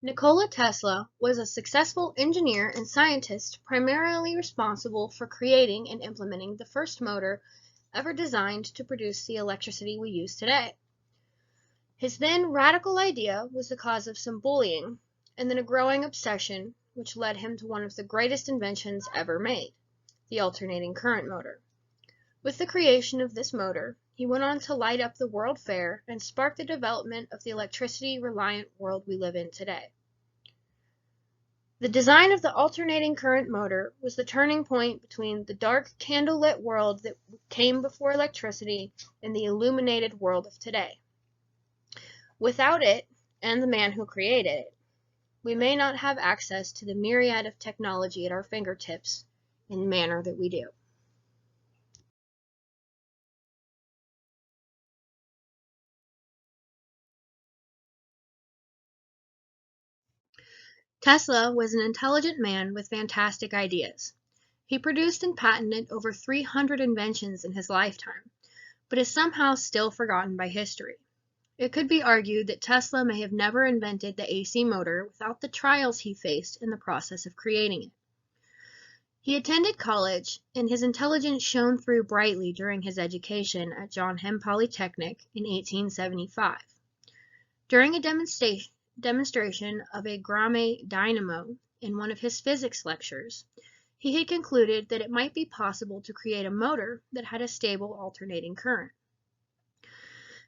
Nikola Tesla was a successful engineer and scientist primarily responsible for creating and implementing the first motor ever designed to produce the electricity we use today. His then radical idea was the cause of some bullying, and then a growing obsession which led him to one of the greatest inventions ever made, the alternating current motor. With the creation of this motor, he went on to light up the World Fair and spark the development of the electricity-reliant world we live in today. The design of the alternating current motor was the turning point between the dark, candlelit world that came before electricity and the illuminated world of today. Without it, and the man who created it, we may not have access to the myriad of technology at our fingertips in the manner that we do. Tesla was an intelligent man with fantastic ideas. He produced and patented over 300 inventions in his lifetime, but is somehow still forgotten by history. It could be argued that Tesla may have never invented the AC motor without the trials he faced in the process of creating it. He attended college, and his intelligence shone through brightly during his education at John Hem Polytechnic in 1875. During a demonstration of a Gramme dynamo in one of his physics lectures, he had concluded that it might be possible to create a motor that had a stable alternating current.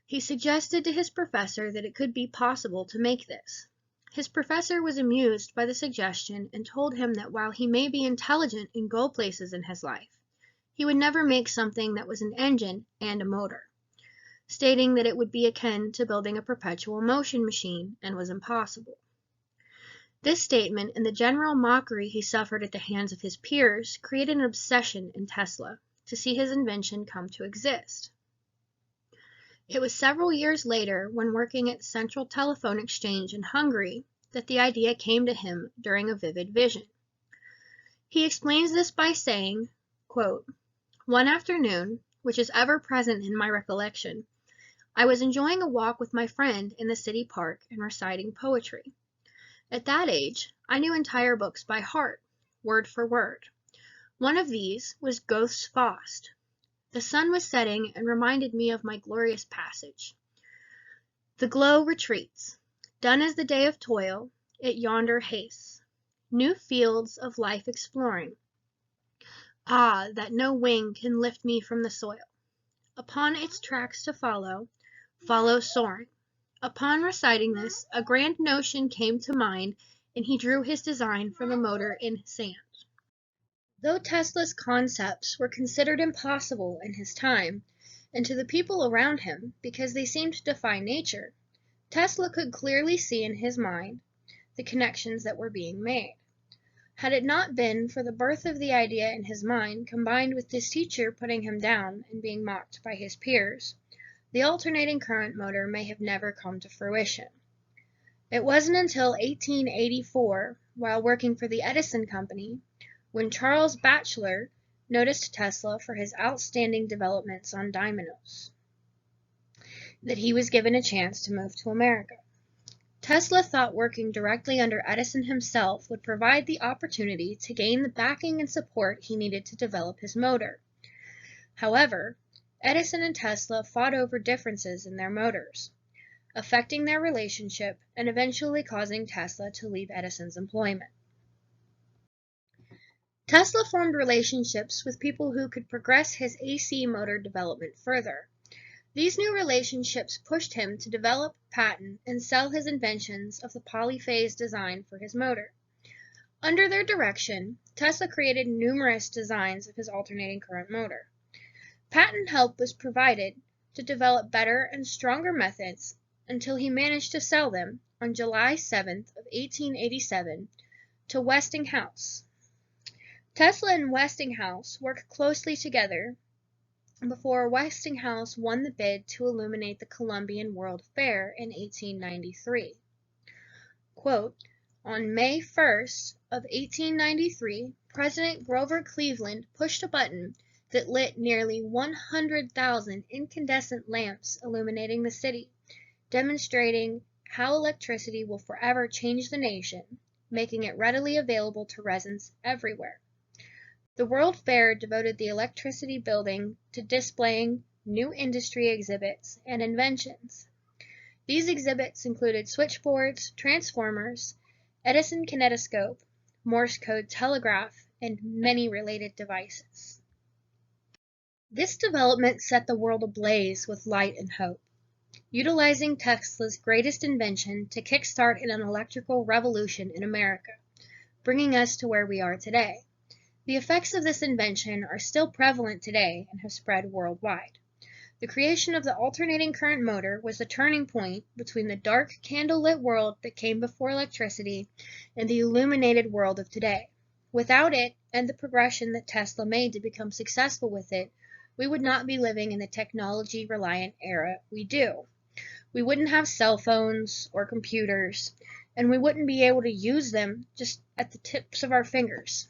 He suggested to his professor that it could be possible to make this. His professor was amused by the suggestion and told him that while he may be intelligent and go places in his life, he would never make something that was an engine and a motor, stating that it would be akin to building a perpetual motion machine and was impossible. This statement and the general mockery he suffered at the hands of his peers created an obsession in Tesla to see his invention come to exist. It was several years later, when working at the Central Telephone Exchange in Hungary, that the idea came to him during a vivid vision. He explains this by saying, quote, "One afternoon, which is ever present in my recollection, I was enjoying a walk with my friend in the city park and reciting poetry. At that age, I knew entire books by heart, word for word. One of these was Goethe's Faust. The sun was setting and reminded me of my glorious passage. The glow retreats. Done is the day of toil, it yonder hastes. New fields of life exploring. Ah, that no wing can lift me from the soil. Upon its tracks to follow soaring. Upon reciting this, a grand notion came to mind, and he drew his design for the motor in sand. Though Tesla's concepts were considered impossible in his time, and to the people around him, because they seemed to defy nature, Tesla could clearly see in his mind the connections that were being made. Had it not been for the birth of the idea in his mind, combined with his teacher putting him down and being mocked by his peers, the alternating current motor may have never come to fruition. It wasn't until 1884, while working for the Edison Company, when Charles Batchelor noticed Tesla for his outstanding developments on dynamos, that he was given a chance to move to America. Tesla thought working directly under Edison himself would provide the opportunity to gain the backing and support he needed to develop his motor. However, Edison and Tesla fought over differences in their motors, affecting their relationship and eventually causing Tesla to leave Edison's employment. Tesla formed relationships with people who could progress his AC motor development further. These new relationships pushed him to develop, patent, and sell his inventions of the polyphase design for his motor. Under their direction, Tesla created numerous designs of his alternating current motor. Patent help was provided to develop better and stronger methods until he managed to sell them on July 7th of 1887 to Westinghouse. Tesla and Westinghouse worked closely together before Westinghouse won the bid to illuminate the Columbian World Fair in 1893. Quote, "On May 1st of 1893, President Grover Cleveland pushed a button that lit nearly 100,000 incandescent lamps illuminating the city, demonstrating how electricity will forever change the nation, making it readily available to residents everywhere. The World Fair devoted the electricity building to displaying new industry exhibits and inventions. These exhibits included switchboards, transformers, Edison kinetoscope, Morse code telegraph, and many related devices. This development set the world ablaze with light and hope, utilizing Tesla's greatest invention to kickstart an electrical revolution in America, bringing us to where we are today. The effects of this invention are still prevalent today and have spread worldwide. The creation of the alternating current motor was the turning point between the dark, candlelit world that came before electricity and the illuminated world of today. Without it, and the progression that Tesla made to become successful with it, we would not be living in the technology-reliant era we do. We wouldn't have cell phones or computers, and we wouldn't be able to use them just at the tips of our fingers.